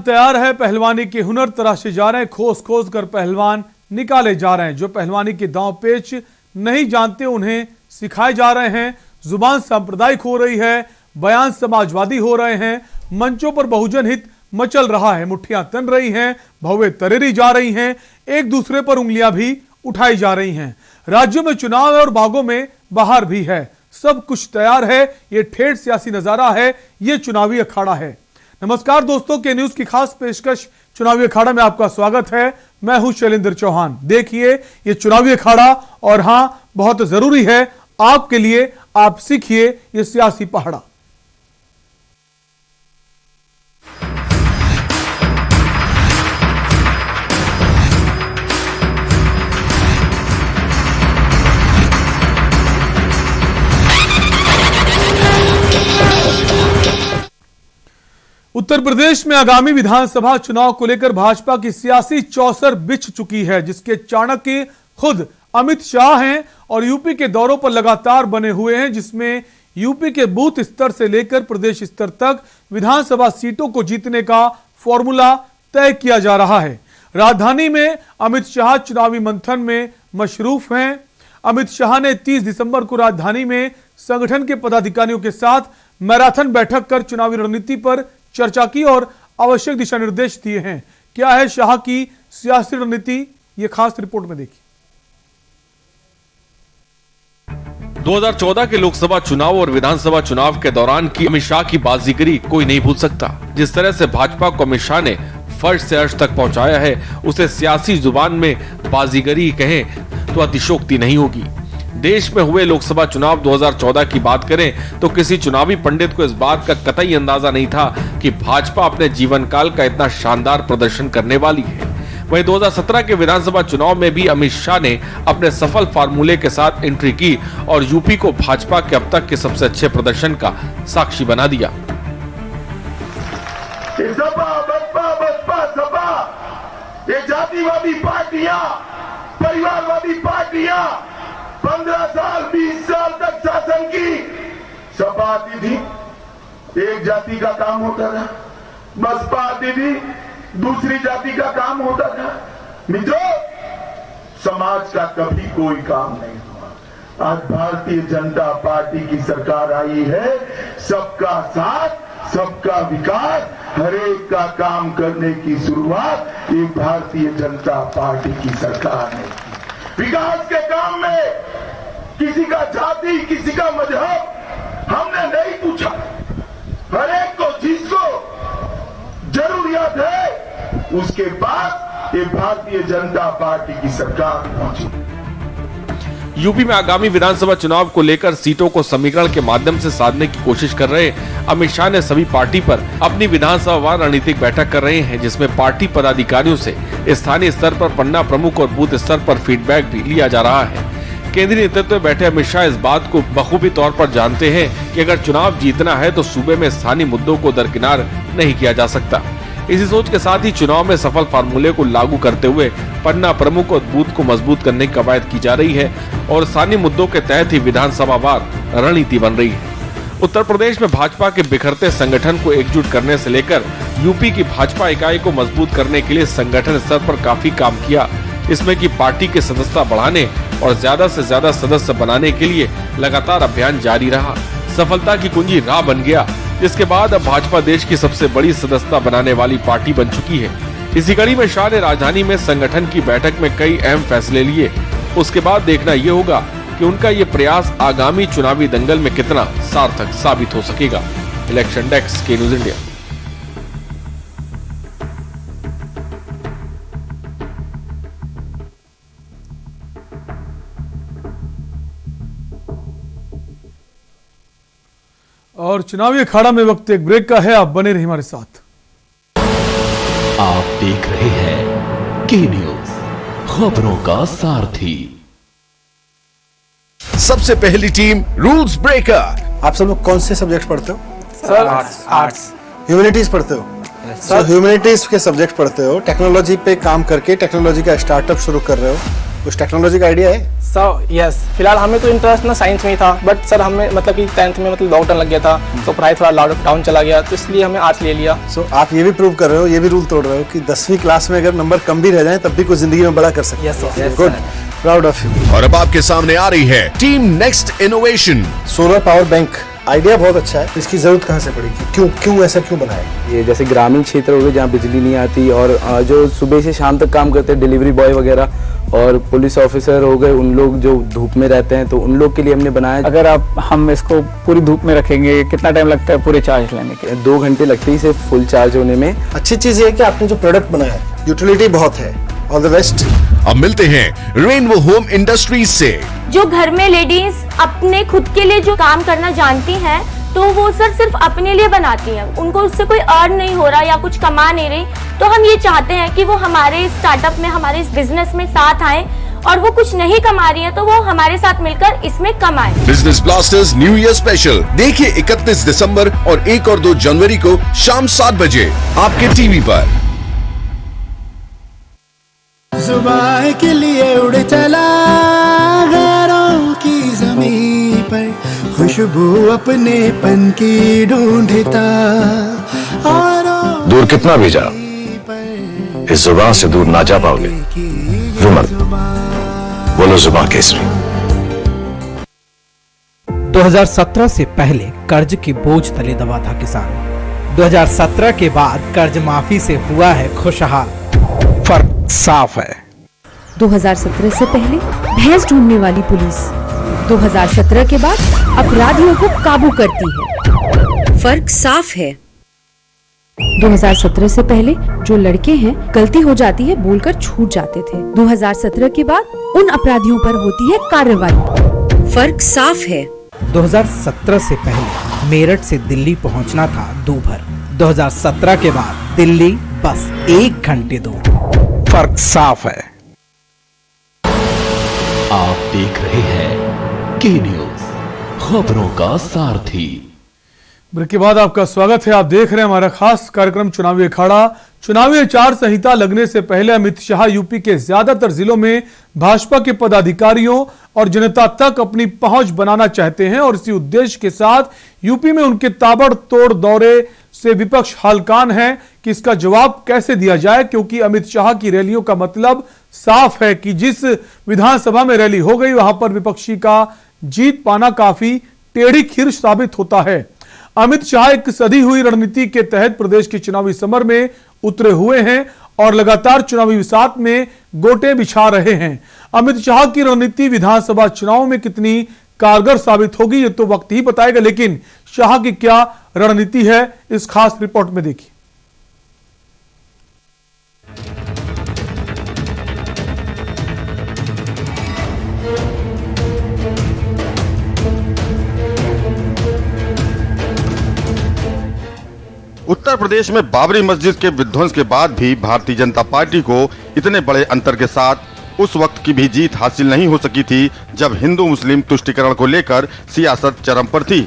तैयार है, पहलवानी के हुनर तराशे जा रहे हैं, खोज खोज कर पहलवान निकाले जा रहे हैं। जो पहलवानी के दांव पेच नहीं जानते उन्हें सिखाए जा रहे हैं। जुबान सांप्रदायिक हो रही है, बयान समाजवादी हो रहे हैं, मंचों पर बहुजन हित मचल रहा है, मुठ्ठियां तन रही हैं, भव्य तरेरी जा रही हैं, एक दूसरे पर उंगलियां भी उठाई जा रही हैं। राज्यों में चुनाव है और बागों में बहार भी है, सब कुछ तैयार है। ये ठेठ सियासी नजारा है, ये चुनावी अखाड़ा है। नमस्कार दोस्तों, के न्यूज की खास पेशकश चुनावी अखाड़ा में आपका स्वागत है। मैं हूं शैलेंद्र चौहान। देखिए ये चुनावी अखाड़ा, और हां बहुत जरूरी है आपके लिए, आप सीखिए ये सियासी पहाड़ा। उत्तर प्रदेश में आगामी विधानसभा चुनाव को लेकर भाजपा की सियासी चौसर बिछ चुकी है, जिसके चाणक्य खुद अमित शाह हैं और यूपी के दौरों पर लगातार बने हुए हैं, जिसमें यूपी के बूथ स्तर से लेकर प्रदेश स्तर तक विधानसभा सीटों को जीतने का फॉर्मूला तय किया जा रहा है। राजधानी में अमित शाह चुनावी मंथन में मशरूफ हैं। अमित शाह ने 30 दिसंबर को राजधानी में संगठन के पदाधिकारियों के साथ मैराथन बैठक कर चुनावी रणनीति पर चर्चा की और आवश्यक दिशा निर्देश दिए हैं। क्या है शाह की सियासी रणनीति, ये खास रिपोर्ट में देखिए। 2014 के लोकसभा चुनाव और विधानसभा चुनाव के दौरान की अमित शाह की बाजीगरी कोई नहीं भूल सकता। जिस तरह से भाजपा को अमित शाह ने फर्श से अर्श तक पहुंचाया है, उसे सियासी जुबान में बाजीगरी कहें तो अतिशोक्ति नहीं होगी। देश में हुए लोकसभा चुनाव 2014 की बात करें तो किसी चुनावी पंडित को इस बात का कतई अंदाजा नहीं था कि भाजपा अपने जीवन काल का इतना शानदार प्रदर्शन करने वाली है। वहीं 2017 के विधानसभा चुनाव में भी अमित शाह ने अपने सफल फार्मूले के साथ एंट्री की और यूपी को भाजपा के अब तक के सबसे अच्छे प्रदर्शन का साक्षी बना दिया। ये जातिवादी पार्टियां, परिवारवादी पार्टियां 15 साल 20 साल तक शासन की सपा आती थी, एक जाति का काम होता था। बसपा आती थी, दूसरी जाति का काम होता था। मित्रों, समाज का कभी कोई काम नहीं हुआ। आज भारतीय जनता पार्टी की सरकार आई है, सबका साथ सबका विकास, हरेक का काम करने की शुरुआत एक भारतीय जनता पार्टी की सरकार ने की। विकास के काम में किसी का जाति, किसी का मजहब हमने नहीं पूछा। हरेक को जिसको जरूरियात है उसके बाद ये भारतीय जनता पार्टी की सरकार पहुंची। यूपी में आगामी विधानसभा चुनाव को लेकर सीटों को समीकरण के माध्यम से साधने की कोशिश कर रहे अमित शाह ने सभी पार्टी पर अपनी विधानसभा रणनीतिक बैठक कर रहे हैं, जिसमें पार्टी पदाधिकारियों से स्थानीय स्तर पर पन्ना प्रमुख और बूथ स्तर पर फीडबैक भी लिया जा रहा है। केंद्रीय नेतृत्व में बैठे अमित शाह इस बात को बखूबी तौर पर जानते हैं कि अगर चुनाव जीतना है तो सूबे में स्थानीय मुद्दों को दरकिनार नहीं किया जा सकता। इसी सोच के साथ ही चुनाव में सफल फार्मूले को लागू करते हुए पन्ना प्रमुख और बूथ को मजबूत करने की कवायद की जा रही है और स्थानीय मुद्दों के तहत ही विधानसभावार रणनीति बन रही है। उत्तर प्रदेश में भाजपा के बिखरते संगठन को एकजुट करने से लेकर यूपी की भाजपा इकाई को मजबूत करने के लिए संगठन स्तर पर काफी काम किया। इसमें कि पार्टी की सदस्यता बढ़ाने और ज्यादा से ज्यादा सदस्य बनाने के लिए लगातार अभियान जारी रहा। सफलता की कुंजी राह बन गया, जिसके बाद अब भाजपा देश की सबसे बड़ी सदस्यता बनाने वाली पार्टी बन चुकी है। इसी कड़ी में शाह ने राजधानी में संगठन की बैठक में कई अहम फैसले लिए। उसके बाद देखना ये होगा कि उनका ये प्रयास आगामी चुनावी दंगल में कितना सार्थक साबित हो सकेगा। इलेक्शन डेस्क, के न्यूज इंडिया। और चुनावी अखाड़ा में वक्त एक ब्रेक का है, आप बने रहिए हमारे साथ। आप देख रहे हैं के न्यूज, खबरों का सारथी। सबसे पहली टीम रूल्स ब्रेकर। आप सब लोग कौन से सब्जेक्ट पढ़ते हो? Sir arts. ह्यूमैनिटीज पढ़ते हो? सर ह्यूमैनिटीज के सब्जेक्ट पढ़ते हो, टेक्नोलॉजी पे काम करके टेक्नोलॉजी का स्टार्टअप शुरू कर रहे हो, कुछ टेक्नोलॉजी का आइडिया है? यस, फिलहाल हमें तो इंटरेस्ट ना साइंस में ही था, बट सर हमें मतलब कि 10th में मतलब लॉकडाउन लग गया था, तो पढ़ाई थोड़ा डाउन चला गया, तो इसलिए हमें आर्ट्स ले लिया। सो आप ये भी प्रूव कर रहे हो, ये भी रूल तोड़ रहे हो कि 10वीं क्लास में अगर नंबर कम भी रह जाए तब भी कुछ जिंदगी में बड़ा कर सकते हैं। Yes, good, proud of you. और अब आपके सामने आ रही है team next innovation. Solar power bank idea बहुत अच्छा है, इसकी जरूरत कहाँ से पड़ेगी, क्यों ऐसा क्यों बनाया? ये जैसे ग्रामीण क्षेत्र हो गए जहाँ बिजली नहीं आती, और जो सुबह से शाम तक काम करते हैं डिलीवरी बॉय वगैरह, और पुलिस ऑफिसर हो गए, उन लोग जो धूप में रहते हैं, तो उन लोग के लिए हमने बनाया। अगर हम इसको पूरी धूप में रखेंगे कितना टाइम लगता है पूरे चार्ज लेने के? 2 घंटे लगते ही सिर्फ फुल चार्ज होने में। अच्छी चीज ये है कि आपने जो प्रोडक्ट बनाया है यूटिलिटी बहुत है। All the best. अब मिलते हैं रेनबो होम इंडस्ट्रीज से। जो घर में लेडीज अपने खुद के लिए जो काम करना जानती हैं, तो वो सर सिर्फ अपने लिए बनाती हैं, उनको उससे कोई अर्न नहीं हो रहा या कुछ कमा नहीं रही, तो हम ये चाहते हैं कि वो हमारे स्टार्टअप में, हमारे इस बिजनेस में साथ आएं, और वो कुछ नहीं कमा रही है तो वो हमारे साथ मिलकर इसमें कमाएं। Business blasters new year special देखिए 31 दिसंबर और 1 और 2 जनवरी को शाम 7 बजे आपके टीवी पर। सुबह के लिए उड़ चला गैरों की ज़मीं पर, खुशबू अपने पन की ढूंढता, और दूर कितना भी जाओ इस जुबान से दूर ना जा पाओगे। रुमल बोलो जुबान केसरी। 2017 से पहले कर्ज के बोझ तले दबा था किसान। 2017 के बाद कर्ज माफी से हुआ है खुशहाल। फर्क साफ है। 2017 से पहले भैंस ढूंढने वाली पुलिस 2017 के बाद अपराधियों को काबू करती है। फर्क साफ है। 2017 से पहले जो लड़के हैं गलती हो जाती है बोलकर छूट जाते थे। 2017 के बाद उन अपराधियों पर होती है कार्रवाई। फर्क साफ है। 2017 से पहले मेरठ से दिल्ली पहुंचना था दूभर। 2017 के बाद दिल्ली बस 1 घंटे दूर। फर्क साफ है। आप देख रहे हैं के न्यूज, खबरों का सारथी। ब्रेक के बाद आपका स्वागत है। आप देख रहे हैं हमारा खास कार्यक्रम चुनावी अखाड़ा। चुनावी आचार संहिता लगने से पहले अमित शाह यूपी के ज्यादातर जिलों में भाजपा के पदाधिकारियों और जनता तक अपनी पहुंच बनाना चाहते हैं, और इसी उद्देश्य के साथ यूपी में उनके ताबड़तोड़ दौरे से विपक्ष हलकान है कि इसका जवाब कैसे दिया जाए, क्योंकि अमित शाह की रैलियों का मतलब साफ है कि जिस विधानसभा में रैली हो गई वहां पर विपक्षी का जीत पाना काफी टेढ़ी खीर साबित होता है। अमित शाह एक सधी हुई रणनीति के तहत प्रदेश के चुनावी समर में उतरे हुए हैं और लगातार चुनावी विसात में गोटे बिछा रहे हैं। अमित शाह की रणनीति विधानसभा चुनाव में कितनी कारगर साबित होगी ये तो वक्त ही बताएगा, लेकिन शाह की क्या रणनीति है इस खास रिपोर्ट में देखिए। उत्तर प्रदेश में बाबरी मस्जिद के विध्वंस के बाद भी भारतीय जनता पार्टी को इतने बड़े अंतर के साथ उस वक्त की भी जीत हासिल नहीं हो सकी थी जब हिंदू मुस्लिम तुष्टीकरण को लेकर सियासत चरम पर थी।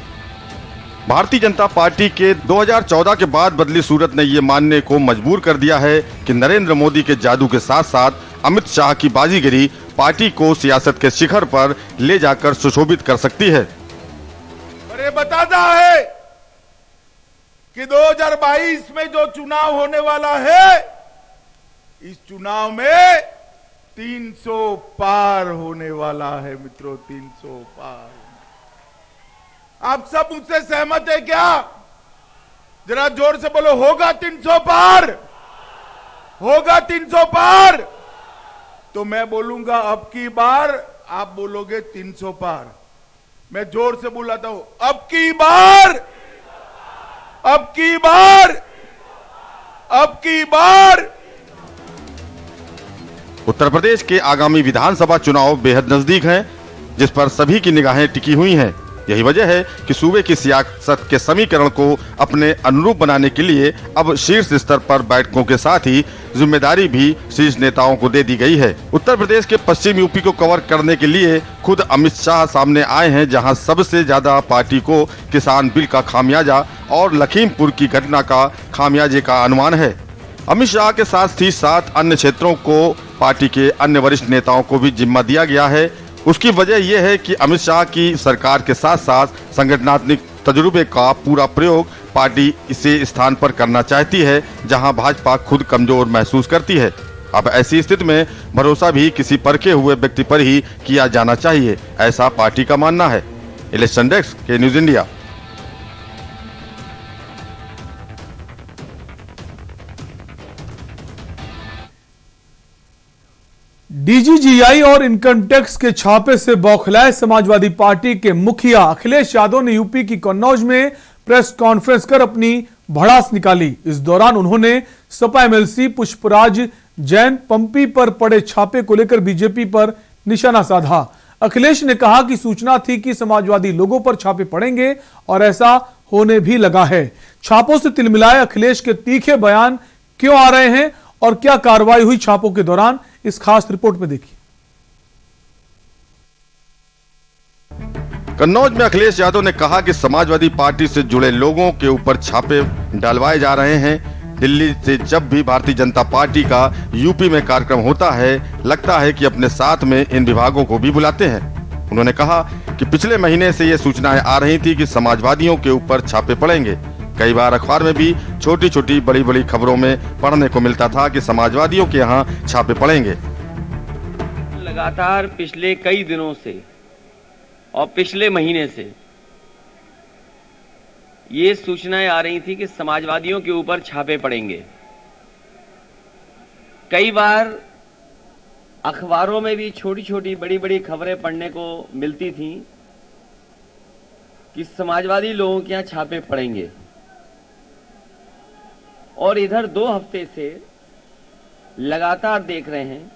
भारतीय जनता पार्टी के 2014 के बाद बदली सूरत ने ये मानने को मजबूर कर दिया है कि नरेंद्र मोदी के जादू के साथ साथ अमित शाह की बाजीगरी पार्टी को सियासत के शिखर पर ले जाकर सुशोभित कर सकती है। और ये बताता है कि 2022 में जो चुनाव होने वाला है, इस चुनाव में 300 पार होने वाला है मित्रों, 300 पार। आप सब मुझसे सहमत है क्या? जरा जोर से बोलो, होगा 300 पार, होगा 300 पार। तो मैं बोलूंगा अब की बार, आप बोलोगे 300 पार। मैं जोर से बुलाता हूं, अब की बार, अब की बार, अब की बार। उत्तर प्रदेश के आगामी विधानसभा चुनाव बेहद नजदीक हैं, जिस पर सभी की निगाहें टिकी हुई हैं। यही वजह है कि सूबे की सियासत के समीकरण को अपने अनुरूप बनाने के लिए अब शीर्ष स्तर पर बैठकों के साथ ही जिम्मेदारी भी शीर्ष नेताओं को दे दी गई है। उत्तर प्रदेश के पश्चिम यूपी को कवर करने के लिए खुद अमित शाह सामने आए हैं, जहां सबसे ज्यादा पार्टी को किसान बिल का खामियाजा और लखीमपुर की घटना का खामियाजे का अनुमान है। अमित शाह के साथ ही 7 अन्य क्षेत्रों को पार्टी के अन्य वरिष्ठ नेताओं को भी जिम्मा दिया गया है। उसकी वजह यह है कि अमित शाह की सरकार के साथ साथ संगठनात्मक तजुर्बे का पूरा प्रयोग पार्टी इसे स्थान पर करना चाहती है जहां भाजपा खुद कमजोर महसूस करती है। अब ऐसी स्थिति में भरोसा भी किसी परखे हुए व्यक्ति पर ही किया जाना चाहिए, ऐसा पार्टी का मानना है। इलेक्शन डेस्क के न्यूज इंडिया। डीजीजीआई और इनकम टैक्स के छापे से बौखलाए समाजवादी पार्टी के मुखिया अखिलेश यादव ने यूपी की कन्नौज में प्रेस कॉन्फ्रेंस कर अपनी भड़ास निकाली। इस दौरान उन्होंने सपा एमएलसी पुष्पराज जैन पंपी पर पड़े छापे को लेकर बीजेपी पर निशाना साधा। अखिलेश ने कहा कि सूचना थी कि समाजवादी लोगों पर छापे पड़ेंगे और ऐसा होने भी लगा है। छापों से तिलमिलाए अखिलेश के तीखे बयान क्यों आ रहे हैं और क्या कार्रवाई हुई छापों के दौरान, इस खास रिपोर्ट में देखिए। कन्नौज में अखिलेश यादव ने कहा कि समाजवादी पार्टी से जुड़े लोगों के ऊपर छापे डलवाए जा रहे हैं। दिल्ली से जब भी भारतीय जनता पार्टी का यूपी में कार्यक्रम होता है, लगता है कि अपने साथ में इन विभागों को भी बुलाते हैं। उन्होंने कहा कि पिछले महीने से ये सूचनाएं आ रही थी कि समाजवादियों के ऊपर छापे पड़ेंगे। कई बार अखबार में भी छोटी छोटी बड़ी बड़ी खबरों में पढ़ने को मिलता था कि समाजवादियों के यहाँ छापे पड़ेंगे। लगातार पिछले कई दिनों से और पिछले महीने से ये सूचनाएं आ रही थी कि समाजवादियों के ऊपर छापे पड़ेंगे। कई बार अखबारों में भी छोटी छोटी बड़ी बड़ी खबरें पढ़ने को मिलती थी कि समाजवादी लोगों के यहाँ छापे पड़ेंगे। और इधर 2 हफ्ते से लगातार देख रहे हैं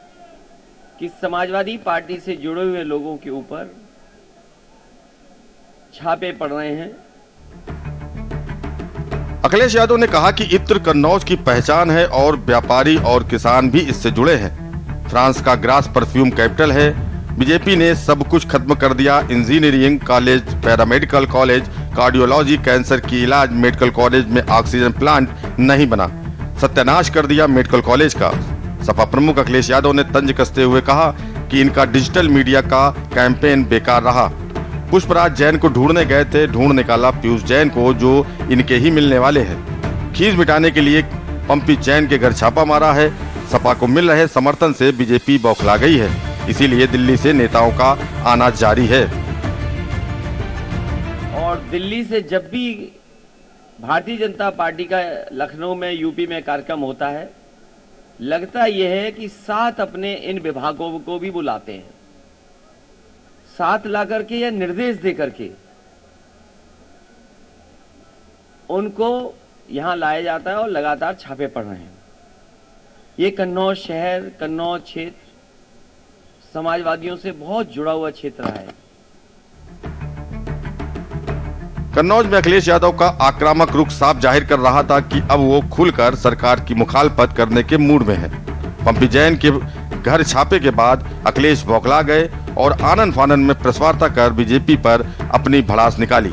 कि समाजवादी पार्टी से जुड़े हुए लोगों के ऊपर छापे पड़ रहे हैं। अखिलेश यादव ने कहा कि इत्र कन्नौज की पहचान है और व्यापारी और किसान भी इससे जुड़े हैं। फ्रांस का ग्रास परफ्यूम कैपिटल है। बीजेपी ने सब कुछ खत्म कर दिया। Engineering college, paramedical college, cardiology, cancer की इलाज, मेडिकल कॉलेज में ऑक्सीजन प्लांट नहीं बना। सत्यानाश कर दिया मेडिकल कॉलेज का। सपा प्रमुख अखिलेश यादव ने तंज कसते हुए कहा कि इनका डिजिटल मीडिया का कैंपेन बेकार रहा। पुष्पराज जैन को ढूंढने गए थे, ढूंढ निकाला पीयूष जैन को, जो इनके ही मिलने वाले हैं। खींच मिटाने के लिए पंपी जैन के घर छापा मारा है। सपा को मिल रहे समर्थन से बीजेपी बौखला गई है, इसीलिए दिल्ली से नेताओं का आना जारी है। और दिल्ली से जब भी भारतीय जनता पार्टी का लखनऊ में, यूपी में कार्यक्रम होता है, लगता यह है कि साथ अपने इन विभागों को भी बुलाते हैं, साथ ला करके या निर्देश दे करके उनको यहां लाया जाता है और लगातार छापे पड़ रहे हैं। ये कन्नौज शहर, कन्नौज क्षेत्र समाजवादियों से बहुत जुड़ा हुआ क्षेत्र रहा है। कन्नौज में अखिलेश यादव का आक्रामक रुख साफ जाहिर कर रहा था कि अब वो खुलकर सरकार की मुखालफत करने के मूड में है। पंपी जैन के घर छापे के बाद अखिलेश बौखला गए और आनन फानन में प्रेस वार्ता कर बीजेपी पर अपनी भड़ास निकाली।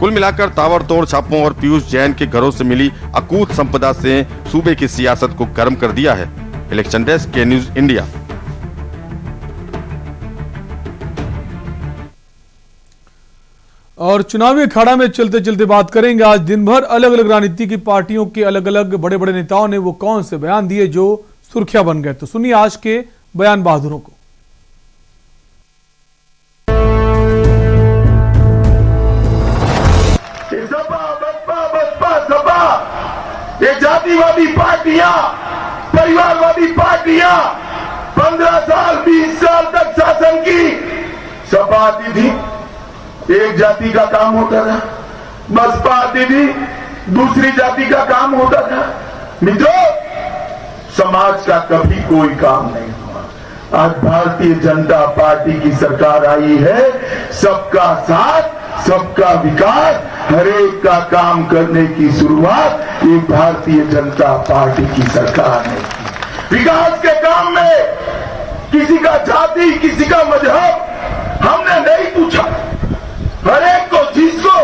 कुल मिलाकर ताबड़तोड़ छापों और पीयूष जैन के घरों से मिली अकूत संपदा से सूबे की सियासत को गर्म कर दिया है। इलेक्शन डेस्क के न्यूज इंडिया। और चुनावी अखाड़ा में चलते चलते बात करेंगे। आज दिन भर अलग अलग राजनीतिक पार्टियों के अलग अलग बड़े बड़े नेताओं ने वो कौन से बयान दिए जो सुर्खियां बन गए। तो सुनिए आज के बयान बहादुरों को। सपा, ये जातिवादी पार्टियां, परिवारवादी पार्टियां 15 साल 20 साल तक शासन की। सपा आती थी, एक जाति का काम होता था। बसपा आती थी, दूसरी जाति का काम होता था। मित्रों, समाज का कभी कोई काम नहीं हुआ। आज भारतीय जनता पार्टी की सरकार आई है। सबका साथ, सबका विकास, हरेक का काम करने की शुरुआत ये भारतीय जनता पार्टी की सरकार ने की। विकास के काम में किसी का जाति, किसी का मजहब हमने नहीं पूछा। हरेक को जिसको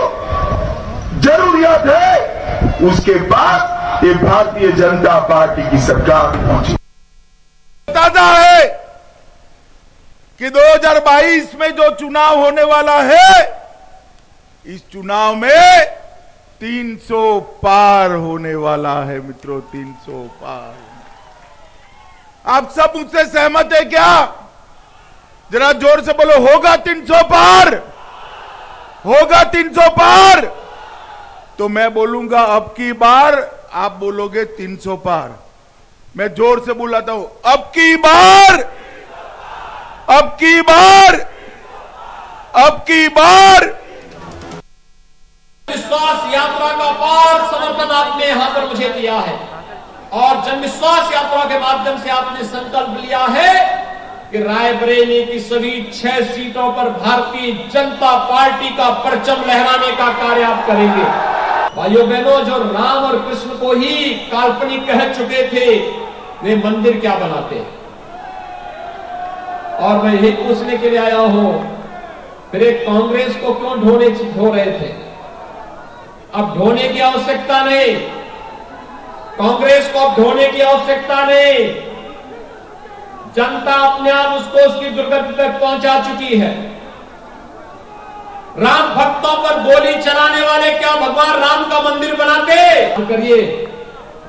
जरूरियत है उसके पास ये भारतीय जनता पार्टी की सरकार पहुंची। बताता है कि 2022 में जो चुनाव होने वाला है, इस चुनाव में 300 पार होने वाला है मित्रों, 300 पार। आप सब मुझसे सहमत है क्या? जरा जोर से बोलो, होगा 300 पार, होगा 300 पार। तो मैं बोलूंगा अब की बार, आप बोलोगे 300 पार। मैं जोर से बुलाता हूं, अब की बार, अब की बार, अब की बार। विश्वास यात्रा का अपार समर्थन आपने यहां पर मुझे दिया है और जन विश्वास यात्रा के माध्यम से आपने संकल्प लिया है कि रायबरेली की सभी 6 सीटों पर भारतीय जनता पार्टी का परचम लहराने का कार्य आप करेंगे। भाइयों बहनों, जो राम और कृष्ण को ही काल्पनिक कह चुके थे, वे मंदिर क्या बनाते हैं? और मैं यही पूछने के लिए आया हूं, फिर एक कांग्रेस को क्यों ढो रहे थे? अब ढोने की आवश्यकता नहीं, कांग्रेस को अब ढोने की आवश्यकता नहीं। जनता अपने आप उसको उसकी दुर्गति तक पहुंचा चुकी है। राम भक्तों पर गोली चलाने वाले क्या भगवान राम का मंदिर बनाते? करिए,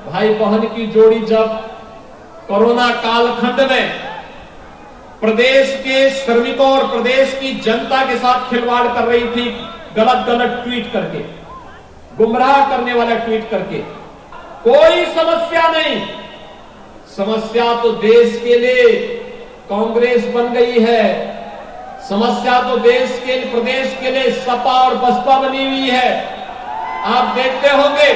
भाई बहन की जोड़ी जब कोरोना कालखंड में प्रदेश के श्रमिकों और प्रदेश की जनता के साथ खिलवाड़ कर रही थी, गलत गलत ट्वीट करके, गुमराह करने वाला ट्वीट करके, कोई समस्या नहीं। समस्या तो देश के लिए कांग्रेस बन गई है, समस्या तो देश के प्रदेश के लिए सपा और बसपा बनी हुई है। आप देखते होंगे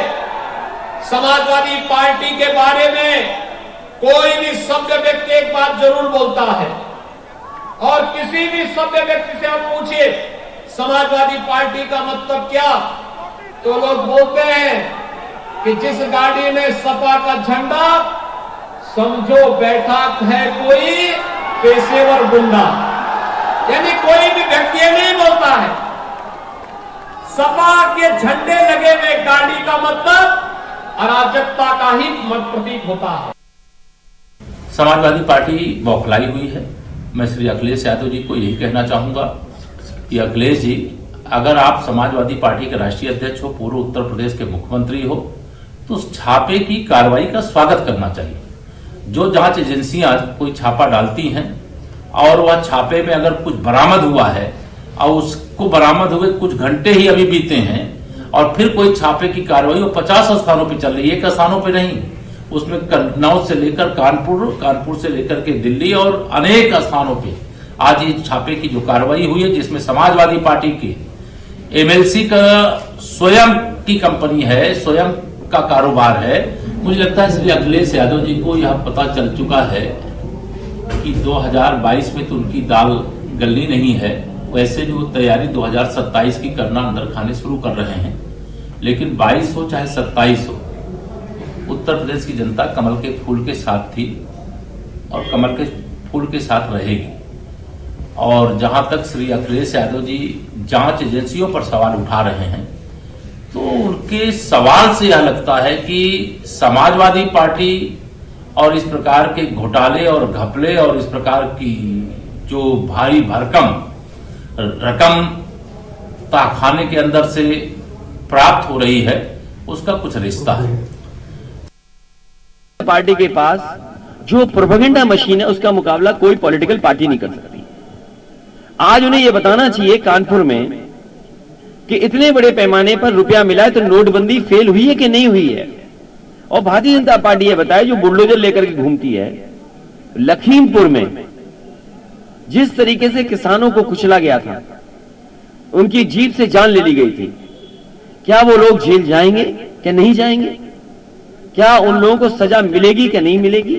समाजवादी पार्टी के बारे में कोई भी सभ्य व्यक्ति एक बात जरूर बोलता है, और किसी भी सभ्य व्यक्ति से आप पूछिए समाजवादी पार्टी का मतलब क्या, तो लोग बोलते हैं कि जिस गाड़ी में सपा का झंडा, समझो बैठा है कोई पेशेवर गुंडा। यानी कोई भी व्यक्ति नहीं बोलता है सपा के झंडे लगे हुए गाड़ी का मतलब अराजकता का ही प्रतीक होता है। समाजवादी पार्टी बौखलाई हुई है। मैं श्री अखिलेश यादव जी को यही कहना चाहूंगा कि अखिलेश जी, अगर आप समाजवादी पार्टी के राष्ट्रीय अध्यक्ष हो, पूर्व उत्तर प्रदेश के मुख्यमंत्री हो, तो उस छापे की कार्रवाई का स्वागत करना चाहिए। जो जांच एजेंसियां कोई छापा डालती हैं और वह छापे में अगर कुछ बरामद हुआ है और उसको बरामद हुए कुछ घंटे ही अभी बीते हैं और फिर कोई छापे की कार्रवाई वो 50 स्थानों पर चल रही है, 1 स्थानों पर नहीं, उसमें कन्नौज से लेकर कानपुर से लेकर के दिल्ली और अनेक स्थानों पे आज ये छापे की जो कार्रवाई हुई है, जिसमें समाजवादी पार्टी के एमएलसी का स्वयं की कंपनी है, स्वयं का कारोबार है। मुझे लगता है श्री अखिलेश यादव जी को यह पता चल चुका है कि 2022 में तो उनकी दाल गलनी नहीं है, वैसे भी वो तैयारी 2027 की करना अंदर खाने शुरू कर रहे हैं। लेकिन 22 हो चाहे 27 हो, उत्तर प्रदेश की जनता कमल के फूल के साथ थी और कमल के फूल के साथ रहेगी। और जहां तक श्री अखिलेश यादव जी जांच एजेंसियों पर सवाल उठा रहे हैं, तो उनके सवाल से यह लगता है कि समाजवादी पार्टी और इस प्रकार के घोटाले और घपले और इस प्रकार की जो भारी भरकम रकम तहखाने के अंदर से प्राप्त हो रही है, उसका कुछ रिश्ता है। पार्टी के पास जो प्रोपेगेंडा मशीन है, उसका मुकाबला कोई पॉलिटिकल पार्टी नहीं कर सकती। आज उन्हें यह बताना चाहिए कानपुर में कि इतने बड़े पैमाने पर रुपया मिला है, तो नोटबंदी फेल हुई है कि नहीं हुई है। और भारतीय जनता पार्टी ये बताए जो बुलडोजर लेकर के घूमती है, लखीमपुर में जिस तरीके से किसानों को कुचला गया था, उनकी जीप से जान ले ली गई थी, क्या वो लोग जेल जाएंगे क्या नहीं जाएंगे? क्या उन लोगों को सजा मिलेगी क्या नहीं मिलेगी?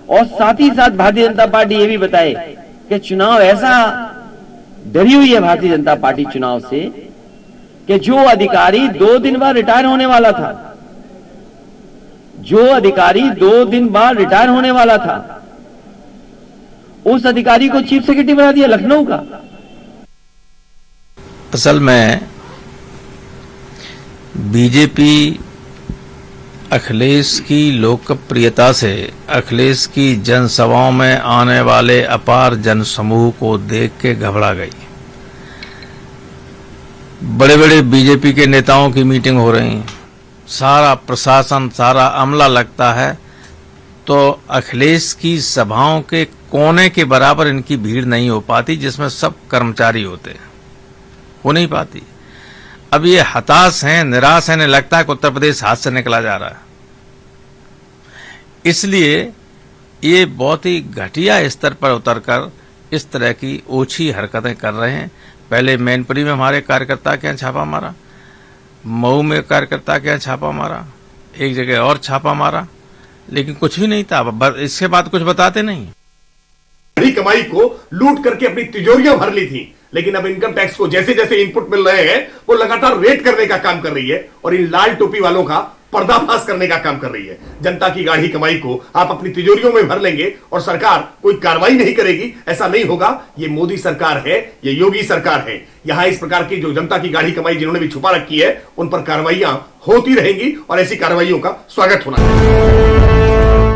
और साथ ही साथ भारतीय जनता पार्टी ये भी बताए कि चुनाव ऐसा डरी हुई है भारतीय जनता पार्टी चुनाव से कि जो अधिकारी 2 दिन बाद रिटायर होने वाला था, जो अधिकारी 2 दिन बाद रिटायर होने वाला था, उस अधिकारी को चीफ सेक्रेटरी बना दिया लखनऊ का। असल में बीजेपी अखिलेश की लोकप्रियता से अखिलेश की जनसभाओं में आने वाले अपार जनसमूह को देख के घबरा गई। बड़े बड़े बीजेपी के नेताओं की मीटिंग हो रही, सारा प्रशासन सारा अमला लगता है, तो अखिलेश की सभाओं के कोने के बराबर इनकी भीड़ नहीं हो पाती, जिसमें सब कर्मचारी होते हैं, हो नहीं पाती। अब ये हताश हैं, निराश हैं, लगता है कि उत्तर प्रदेश हाथ से निकला जा रहा है। इसलिए ये बहुत ही घटिया स्तर पर उतरकर इस तरह की ओछी हरकतें कर रहे हैं। पहले मैनपुरी में हमारे कार्यकर्ता के यहाँ छापा मारा, मऊ में कार्यकर्ता के यहाँ छापा मारा, एक जगह और छापा मारा, लेकिन कुछ भी नहीं था। इसके बाद कुछ बताते नहीं। बड़ी कमाई को लूट करके अपनी तिजोरियां भर ली थी, लेकिन अब इनकम टैक्स को जैसे जैसे इनपुट मिल रहे हैं वो लगातार रेड करने का काम कर रही है और इन लाल टोपी वालों का पर्दाफाश करने का काम कर रही है। जनता की गाढ़ी कमाई को आप अपनी तिजोरियों में भर लेंगे और सरकार कोई कार्रवाई नहीं करेगी, ऐसा नहीं होगा। ये मोदी सरकार है, ये योगी सरकार है। यहां इस प्रकार की जो जनता की गाढ़ी कमाई जिन्होंने भी छुपा रखी है उन पर कार्रवाइयां होती रहेंगी और ऐसी कार्रवाइयों का स्वागत होना है।